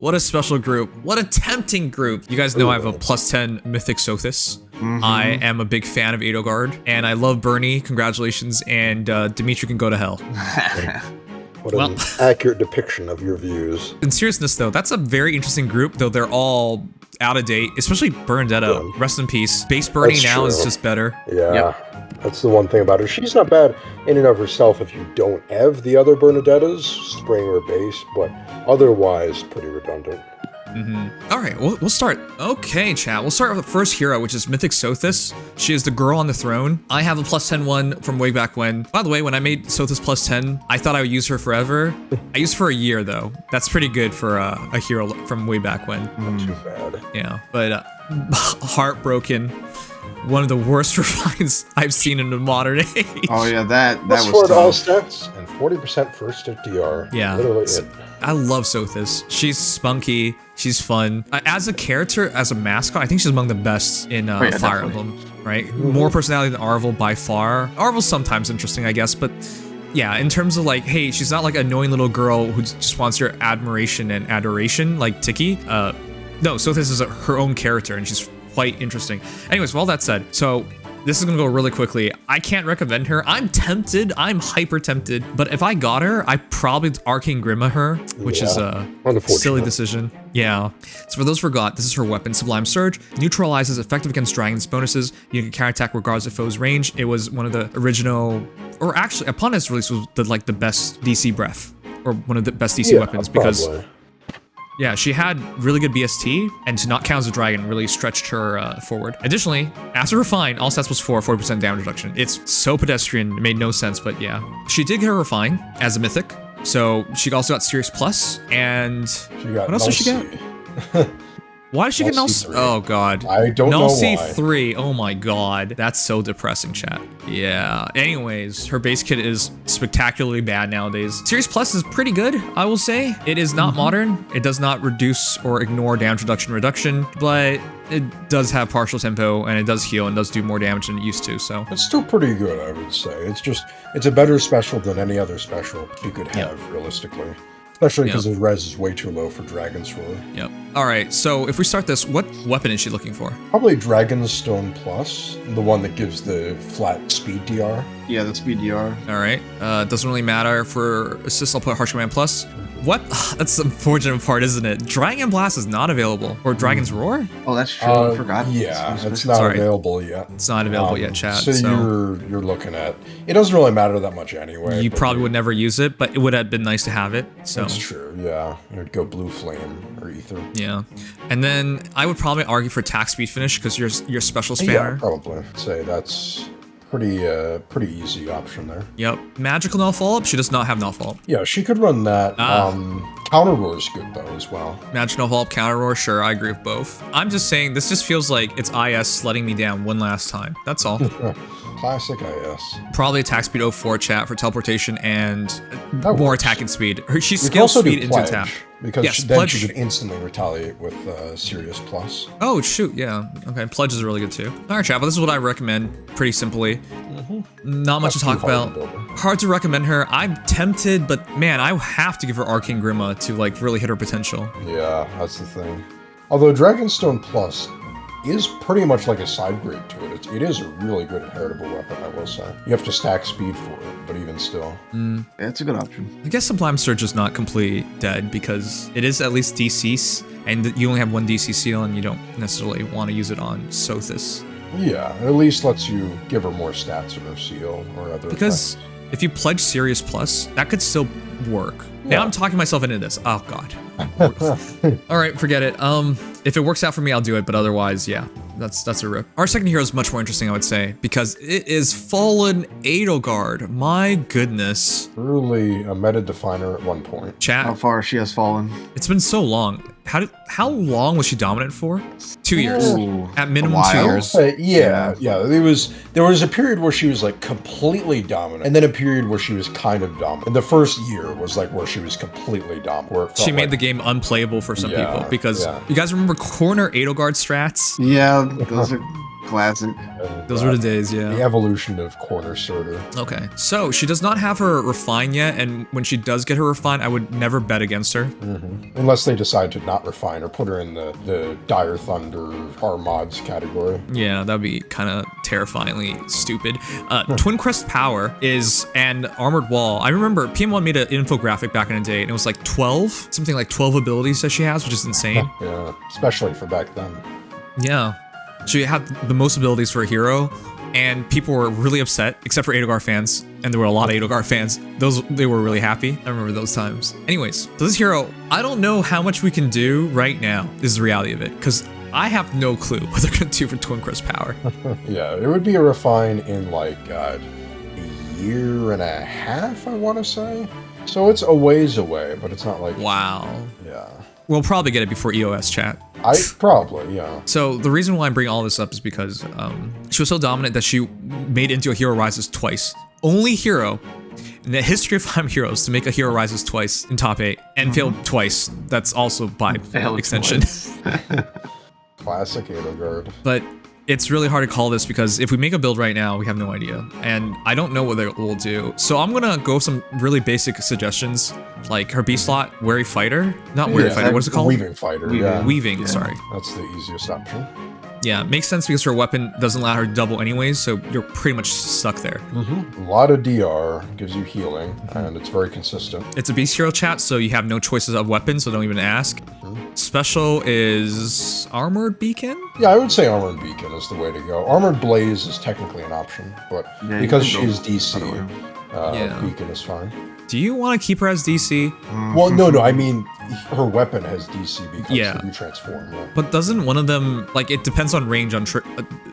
What a special group. What a tempting group. You guys know I have a +10 Mythic Sothis. I am a big fan of Edelgard, and I love Bernie. Congratulations, and Dimitri can go to hell. What an accurate depiction of your views. In seriousness, though, that's a very interesting group, though they're all out of date, especially Bernadetta. Yeah. Rest in peace. Base Bernie That's now true. is just better. Yeah, that's the one thing about her. She's not bad in and of herself if you don't have the other Bernadettas, spring or base, but otherwise pretty redundant. All right, we'll start. Okay, chat. We'll start with the first hero, which is Mythic Sothis. She is the girl on the throne. I have a +10 one from way back when. By the way, when I made Sothis +10, I thought I would use her forever. I used her for a year, though. That's pretty good for a hero from way back when. Not too bad. Yeah, but heartbroken. One of the worst refines I've seen in the modern age. Oh yeah, that Plus was 4 to all tough. stats and 40% first at DR. Yeah. Literally it. I love Sothis. She's spunky. She's fun. As a character, as a mascot, I think she's among the best in yeah, Fire definitely. Emblem, right? More personality than Arvel by far. Arvel's sometimes interesting, I guess, but yeah, in terms of like, hey, she's not like an annoying little girl who just wants your admiration and adoration like Tiki. No, Sothis is her own character, and she's quite interesting. Anyways, with all that said, so this is gonna go really quickly. I can't recommend her. I'm tempted. I'm hyper tempted. But if I got her, I probably Arcane Grima her, which is a Unfortunate. silly decision. Yeah. So for those who forgot, this is her weapon, Sublime Surge. Neutralizes effective against dragons bonuses. You can counterattack regardless of foe's range. It was one of the original, or actually upon its release was the best DC breath, or one of the best DC weapons because. Probably. Yeah, she had really good BST, and to not count as a dragon really stretched her forward. Additionally, after Refine, all stats was 40% damage reduction. It's so pedestrian, it made no sense, but yeah. She did get her Refine as a mythic, so she also got Sirius Plus, and She got what else did she get? Why did she get Null Null? C3. Oh god. I don't know Null why. C3. Oh my god. That's so depressing, chat. Yeah. Anyways, her base kit is spectacularly bad nowadays. Sirius Plus is pretty good, I will say. It is not modern. It does not reduce or ignore damage reduction, but it does have partial tempo and it does heal and does do more damage than it used to, so. It's still pretty good, I would say. It's a better special than any other special you could have, realistically. Especially because his res is way too low for Dragon's Roar. Yep. Alright, so if we start this, what weapon is she looking for? Probably Dragon's Stone Plus, the one that gives the flat speed DR. Yeah, the speed DR. Alright, doesn't really matter. For assist, I'll put Harsh Command Plus. What? That's the unfortunate part, isn't it? Dragon Blast is not available. Or Dragon's Roar? Oh, that's true. I forgot. Yeah, It's it's not Sorry. available yet. It's not available yet, chat. So you're looking at. It doesn't really matter that much anyway. You but probably would never use it, but it would have been nice to have it. So That's true. Yeah, it would go Blue Flame or Ether. yeah, and then I would probably argue for attack speed finish because your special Yeah, spanner. probably. Say that's pretty easy option there. Yep. Magical null follow up. She does not have null follow up. Yeah, she could run that. Counter Roar is good though as well. Magical null follow up, counter roar. Sure, I agree with both. I'm just saying this just feels like it's IS letting me down one last time. That's all. Classic IS. Probably attack speed 04 chat for teleportation and That more works. attacking speed. She You could scales also do speed into Pledge, attack. because Yes, then Pledge. she could instantly retaliate with Sirius Plus. Oh, shoot, yeah. Okay, Pledge is really good too. Alright, chat, but this is what I recommend, pretty simply. Not much to talk about. Hard to recommend her. I'm tempted, but man, I have to give her Arcane Grima to like really hit her potential. Yeah, that's the thing. Although Dragonstone Plus is pretty much like a side grade to it. It is a really good inheritable weapon, I will say. You have to stack speed for it, but even still. Yeah, it's a good option. I guess Sublime Surge is not completely dead because it is at least DCs, and you only have one DC seal, and you don't necessarily want to use it on Sothis. Yeah, it at least lets you give her more stats in her seal or other Because effects. if you pledge Sirius Plus, that could still work. Now Yeah. I'm talking myself into this. Oh god. All right, forget it. If it works out for me, I'll do it. But otherwise, yeah, that's a rip. Our second hero is much more interesting, I would say, because it is Fallen Edelgard. My goodness, Truly a meta definer at one point. How chat. far she has fallen. It's been so long. How long was she dominant for? 2 years. Ooh, At minimum a 2 while. years. Yeah. There was a period where she was like completely dominant, and then a period where she was kind of dominant. And the first year was like where she was completely dominant. Where it felt She made like, the game unplayable for some Yeah, people because yeah. you guys remember corner Edelgard strats? Yeah, those are Classic. And, Those were the days, the yeah. evolution of corner sorter. Okay, so she does not have her refine yet, and when she does get her refine, I would never bet against her. Unless they decide to not refine or put her in the Dire Thunder R mods category. Yeah, that'd be kind of terrifyingly stupid. Twin Crest Power is an armored wall. I remember PM1 made an infographic back in the day, and it was like 12, something like 12 abilities that she has, which is insane. Yeah, especially for back then. Yeah. She had the most abilities for a hero, and people were really upset, except for Edelgard fans, and there were a lot of Edelgard fans. They were really happy. I remember those times. Anyways, so this hero, I don't know how much we can do right now, is the reality of it, because I have no clue what they're going to do for Twin Crest Power. Yeah, it would be a refine in like a year and a half, I want to say. So it's a ways away, but it's not like... Wow. Yeah. We'll probably get it before EOS chat. Probably, yeah. So the reason why I'm bringing all this up is because she was so dominant that she made it into a Hero Rises twice. Only hero in the history of Fire Heroes to make a Hero Rises twice in top 8 and failed twice. That's also by extension. Classic Edelgard. But it's really hard to call this because if we make a build right now, we have no idea. And I don't know what it will do. So I'm gonna go with some really basic suggestions, like her B slot, Wary Fighter. Not Wary Fighter, what is it called? Weaving Fighter, yeah. Weaving, sorry. That's the easiest option. Yeah, makes sense because her weapon doesn't allow her to double anyways, so you're pretty much stuck there. A lot of DR, gives you healing, and it's very consistent. It's a beast hero chat, so you have no choices of weapons, so don't even ask. Special is Armored Beacon? Yeah, I would say Armored Beacon is the way to go. Armored Blaze is technically an option, but because she's DC, Beacon is fine. Do you want to keep her as DC? Well, no, I mean, her weapon has DC because you transform, yeah. But doesn't one of them, like, it depends on range on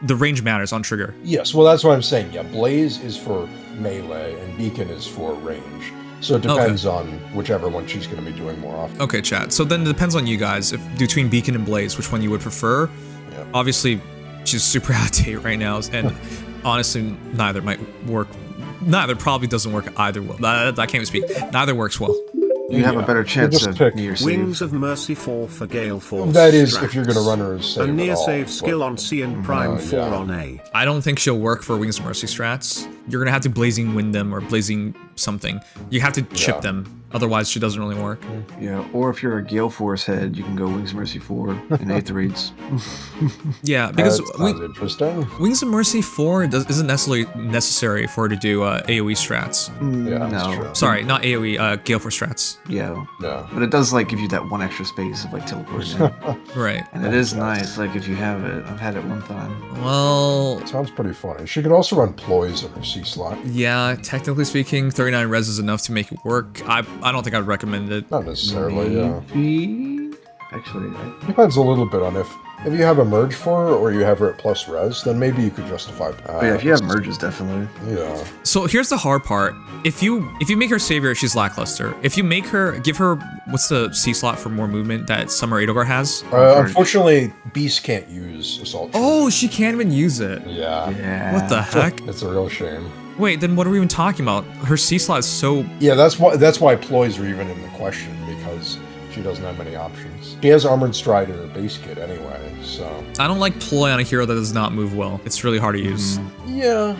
the range matters on trigger. Yes, well, that's what I'm saying. Yeah, Blaze is for melee, and Beacon is for range. So it depends on whichever one she's going to be doing more often. Okay, chat. So then it depends on you guys. If between Beacon and Blaze, which one you would prefer. Yeah. Obviously, she's super out of date right now, and honestly, neither might work. Neither probably doesn't work either well. I can't even speak. Neither works well. You have a better chance of near save. Wings of Mercy 4 for Gale Force. That is, if you're going to run her as save a near at all, save skill on C and Prime 4 on A. I don't think she'll work for Wings of Mercy strats. You're going to have to Blazing Wind them or Blazing something. You have to chip them. Otherwise, she doesn't really work. Yeah, or if you're a Gale Force head, you can go Wings of Mercy 4 in Aetherides. Yeah, because interesting. Wings of Mercy 4 isn't necessary for her to do AoE strats. Yeah, that's true. Sorry, not AoE, Gale Force strats. Yeah. Yeah. But it does like give you that one extra space of like teleporting in. Right. And it is nice, like if you have it. I've had it one time. Well... It sounds pretty funny. She could also run Ploys in her C slot. Yeah, technically speaking, 39 res is enough to make it work. I don't think I'd recommend it. Not necessarily, yeah. Actually, Depends a little bit on if you have a merge for her or you have her at plus res, then maybe you could justify. yeah, if you have merges, definitely. Yeah. So here's the hard part. If you make her savior, she's lackluster. If you make her, give her, what's the C slot for more movement that Summer Edelgard has? Unfortunately, Beast can't use Assault. Oh, she can't even use it. Yeah. What the heck? It's a real shame. Wait, then what are we even talking about? Her C slot is so... Yeah, that's why Ploys are even in the question, because she doesn't have many options. She has Armored Stride in her base kit anyway, so... I don't like Ploy on a hero that does not move well. It's really hard to use. Yeah,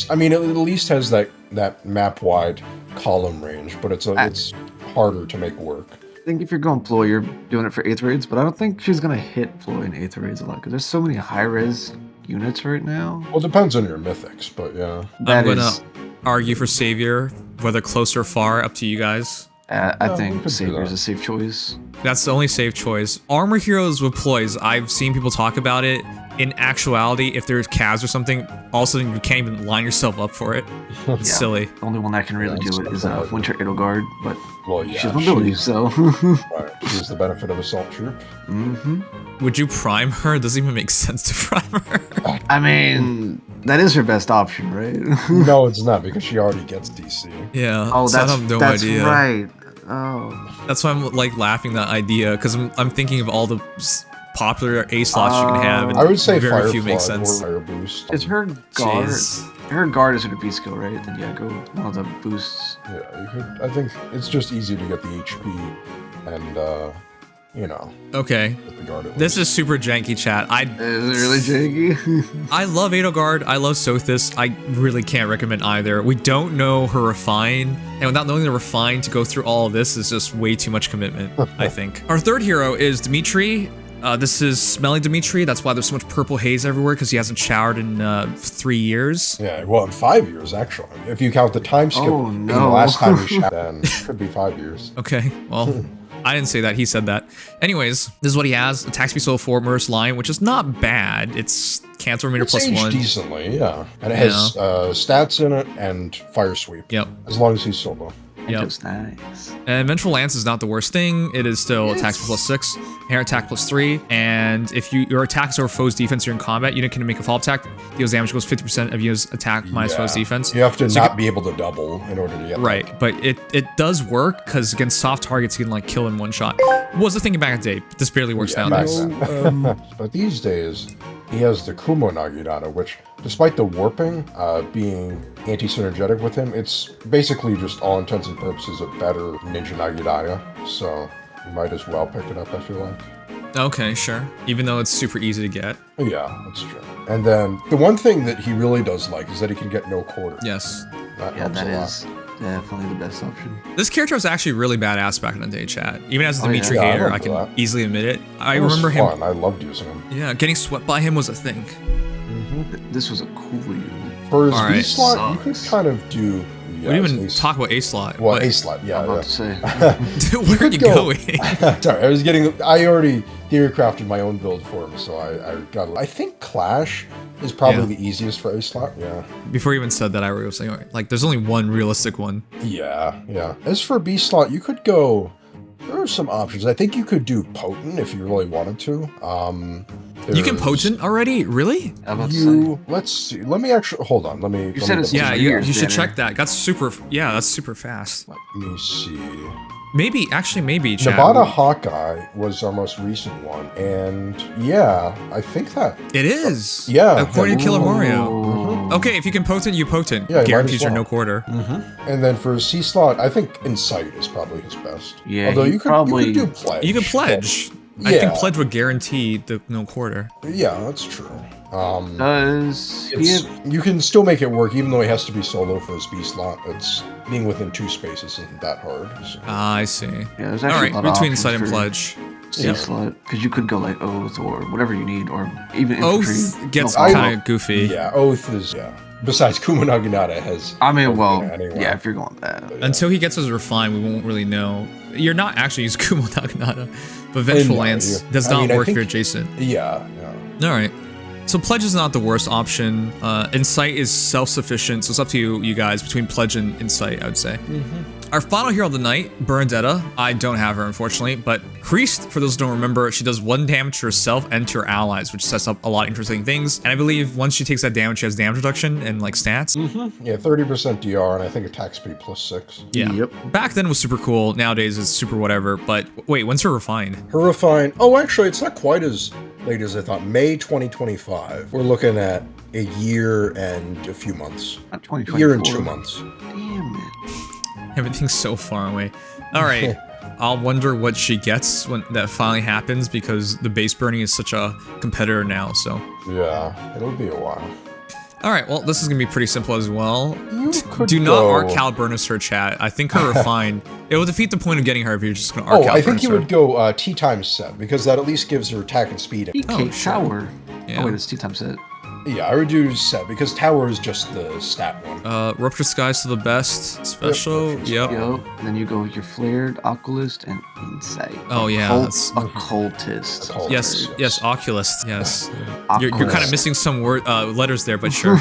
I mean, it at least has that map-wide column range, but it's harder to make work. I think if you're going Ploy, you're doing it for Aetherides, but I don't think she's going to hit Ploy and Aetherides a lot, because there's so many high-res units right now. Well, it depends on your mythics, but yeah. I'm gonna argue for Savior, whether close or far, up to you guys. I think Savior is a safe choice. That's the only safe choice. Armor Heroes with Ploys, I've seen people talk about it. In actuality, if there's Kaz or something, all of a sudden you can't even line yourself up for it. It's silly. The only one that can really do it is Winter Edelgard, but she has mobility, so... Right, she has the benefit of Assault Troop. Would you prime her? It doesn't even make sense to prime her. I mean, that is her best option, right? No, it's not, because she already gets DC. Yeah. Oh, so I have no idea. Right. Oh. That's why I'm like laughing that idea, because I'm thinking of all the popular A slots you can have. And I would say very Fire few make Flood sense. or Fire Boost. Is her guard? Jeez. Her guard is her beast skill, right? Then yeah, go one of the boosts. Yeah, you could. I think it's just easy to get the HP and you know, Okay. with the guard. This is super janky, chat. Is it really janky? I love Edelgard. I love Sothis. I really can't recommend either. We don't know her Refine, and without knowing the Refine to go through all of this is just way too much commitment, I think. Our third hero is Dimitri. This is Smelly Dimitri. That's why there's so much purple haze everywhere, because he hasn't showered in 3 years. Yeah, well, in 5 years, actually. If you count the time skip being the last time he shot, then it could be 5 years. Okay, well, I didn't say that. He said that. Anyways, this is what he has. Attack speed solo 4, Murderous Line, which is not bad. It's cancel meter plus aged 1. decently, yeah. And it has stats in it and fire sweep. Yep. As long as he's solo. Yep. That's nice. And Vengeful Lance is not the worst thing. It is still attack speed plus 6, hair attack plus 3, and if your attack is over foe's defense during combat, unit can make a follow-up attack. Deals damage equals 50% of unit's attack minus foe's defense. You have to So not be able to double in order to get right, but it does work, because against soft targets, you can like kill in one shot. Was the thinking back in the day. This barely works nowadays. But these days, he has the Kumo Nagidata, which, despite the warping being anti-synergetic with him, it's basically just all intents and purposes a better Ninja Nagidata. So you might as well pick it up, I feel like. Okay, sure. Even though it's super easy to get. Yeah, that's true. And then the one thing that he really does like is that he can get no quarter. Yes. Yeah, helps that a lot. is definitely the best option. This character was actually really badass back in the day, chat. Even as a Dimitri Yeah, I hater, I remember can that. easily admit it. I It was remember him. fun. I loved using him. Yeah, getting swept by him was a thing. This was a cool unit. For his All right, B slot, you could sucks. kind of do. We didn't even talk about A slot. Well, What- A slot, yeah. I'm about to say. Where are you going? Sorry, I already theory crafted my own build for him, so I got. I think Clash is probably the easiest for A slot. Yeah. Before you even said that, I was saying, like, there's only one realistic one. Yeah, yeah. As for B slot, you could go. There are some options. I think you could do Potent if you really wanted to. You can there's- Potent already? Really? I'm about to say. You let's see. Let me actually hold on. Let me. let said me it's double Yeah, Just you years, should Danner. check that. That's super. Yeah, that's super fast. Let me see. Maybe, actually, maybe, chat. Nevada Hawkeye was our most recent one, and yeah, I think that. It is. Yeah. According to Killer Mario. Ooh. Okay, if you can Potent, you Potent. Yeah, you might Guarantees as your well. no quarter. And then for C slot, I think Insight is probably his best. Yeah, Although he you could probably- do Pledge. You can Pledge. I Yeah. think Pledge would guarantee the no quarter. Yeah, that's true. Does he It's, have, you can still make it work, even though he has to be solo for his B slot. It's being within 2 spaces isn't that hard. So. Ah, I see. yeah, there's All actually right, a lot of between options Insight and for Pledge. C slot, because you could go like Oath or whatever you need, or even Oath infantry. gets No problem. kind of goofy. Yeah, Oath is Besides, Kumo-Naginata has. I mean, Oath well, in it anyway. yeah, if you're going that. Until he gets his Refine, we won't really know. You're not actually using Kumo Naginata, but Vengeful No, Lance you- does I not mean, I work think- for adjacent. Yeah. All right. So Pledge is not the worst option. Insight is self-sufficient, so it's up to you guys between Pledge and Insight, I would say. Our final hero of the night, Bernadetta. I don't have her, unfortunately, but Priest, for those who don't remember, she does 1 damage to herself and to her allies, which sets up a lot of interesting things. And I believe once she takes that damage, she has damage reduction and like stats. Yeah, 30% DR, and I think attack speed plus 6. Yeah. Yep. Back then was super cool. Nowadays it's super whatever. But wait, when's her Refine? Her Refine. Oh, actually, it's not quite as late as I thought. May 2025. We're looking at a year and a few months. Not A 2024. year and 2 months. Damn it. Everything's so far away. All right. I'll wonder what she gets when that finally happens, because the base burning is such a competitor now. So, Yeah, it'll be a while. all right. Well, this is gonna be pretty simple as well. You could Do not go- arc Calburnus her, chat. I think her Refine. It will defeat the point of getting her if you're just gonna arc Oh, Calburnus I think you her. would go T times set, because that at least gives her attack and speed. PK sure. Tower. Yeah. Oh, wait, it's T-time set. Yeah, I would do set, because Tower is just the stat one. Rupture Skies to the best. Special. Rupture Yep. Yo, and then you go with your Flared, Oculist, and Insight. Oh, yeah, that's- Occultist. Occult- Yes. Yes. Oculist. Yes. You're kind of Oculist. missing some letters there, but sure.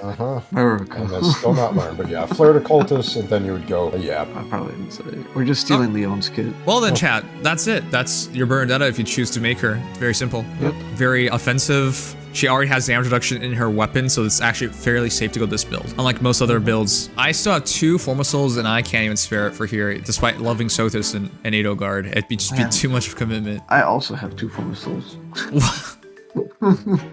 Uh-huh. America. And that's still not learned, but yeah, Flared Occultist, and then you would go, yeah. I probably didn't say it. We're just stealing Leon's kit. Well then, chat. That's it. That's your Bernadetta if you choose to make her. It's very simple. Yep. Very offensive. She already has damage reduction in her weapon, so it's actually fairly safe to go this build. Unlike most other builds. I still have 2 Forma Souls, and I can't even spare it for here, despite loving Sothis and Edelgard. It'd just be Man. too much of a commitment. I also have 2 Forma Souls.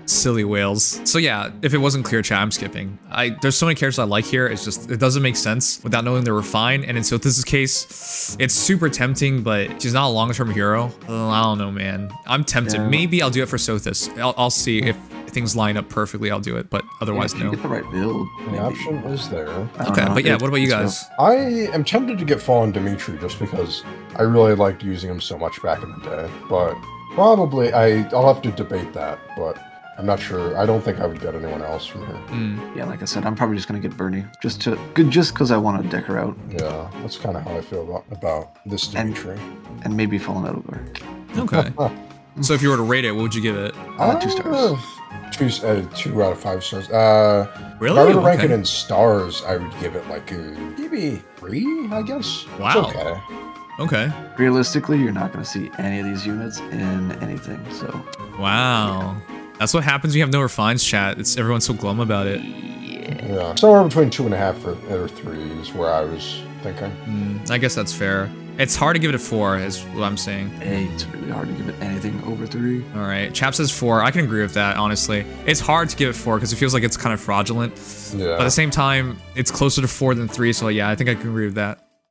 Silly whales. So yeah, if it wasn't clear, chat, I'm skipping. There's so many characters I like here. It's just, it doesn't make sense without knowing they're refined. And in Sothis' case, it's super tempting, but she's not a long-term hero. I don't know, man. I'm tempted. Yeah. Maybe I'll do it for Sothis. I'll see if things line up perfectly. I'll do it, but otherwise, If you no. get the right build, The maybe. option is there. I don't Okay, know. but yeah, what about you It's guys? I am tempted to get Fallen Dimitri just because I really liked using him so much back in the day. But probably I'll have to debate that, but I'm not sure. I don't think I would get anyone else from here. Yeah, like I said, I'm probably just gonna get Bernie just because I want to deck her out Yeah, that's kind of how I feel about this Dimitri. and maybe Fallen Edelgard. Okay. So if you were to rate it, what would you give it? 2 stars. 2 out of 5 stars. Really? If I were to rank Okay. it in stars, I would give it like maybe 3, I guess. Wow. It's okay. Okay. Realistically, you're not gonna see any of these units in anything. So Wow. That's what happens when you have no refines, chat. Everyone's so glum about it. Yeah, somewhere between 2.5 or 3 is where I was thinking. I guess that's fair. It's hard to give it a 4, is what I'm saying. it's really hard to give it anything over 3. All right, Chap says 4. I can agree with that, honestly. It's hard to give it 4 because it feels like it's kind of fraudulent. Yeah. But at the same time, it's closer to 4 than 3, so yeah, I think I can agree with that.